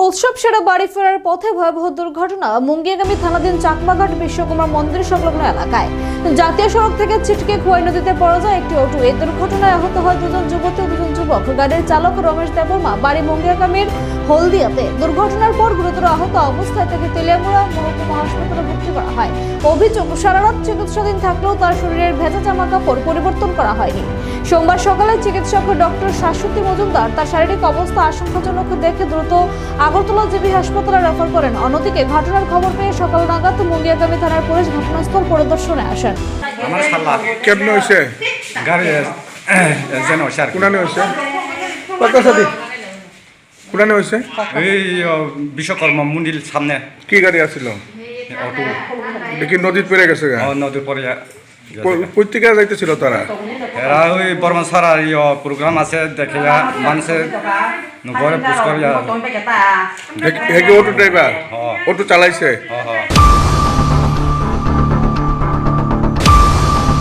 উৎসব সেরা বাড়ি ফেরার পথে ভয়াবহ দুর্ঘটনা মুঙ্গিয়াগামী থানাধীন চাকমাঘাট বিশ্বকুমার মন্দির সংলগ্ন এলাকায়। জাতীয় সড়ক থেকে ছিটকে খোয়াই নদীতে পড়ে যায় একটি অটো। এই দুর্ঘটনায় আহত হয় দুজন যুবতী ও দুজন যুবক। গাড়ির চালক রমেশ দেববর্মা, বাড়ি মুঙ্গিয়াগামীর হলদিয়াতে। দুর্ঘটনার পর গুরুতর আহত অবস্থায় তাকে তেলিয়ামুড়া মহকুমা হাসপাতালে ভর্তি করা হয়। অভিযোগ, সারা রাত চিকিৎসাধীন থাকলেও তার শরীরের ভেজা জামা কাপড় পরিবর্তন করা হয়নি। সোমবার সকালে চিকিৎসক ডক্টর শাশ্বতী মজুমদার তার শারীরিক অবস্থা আশঙ্কাজনক দেখে দ্রুত আগরতলা জিবি হাসপাতালে রেফার করেন। অন্যদিকে ঘটনার খবর পেয়ে সকাল নাগাদ মুঙ্গিয়াগামী থানার পুলিশ ঘটনাস্থল পরিদর্শনে আসেন। আমার শালা কেমনে হয়েছে? গাড়ি যেন স্যার কুনানে হয়েছে? কত সাদি কুনানে হয়েছে? এই বিশ্বকর্মা মন্দির সামনে কি গাড়ি আসছিল? অটো দেখি নদীত পড়ে গেছে গা। নদীর পরে কই থেকে যাইতেছিল তারা? এরা ওই বর্মা সারা প্রোগ্রাম আছে দেখে মানুষের ঘরে পুষ করিয়া হেগে অটো ড্রাইভার অটো চালাইছে? হ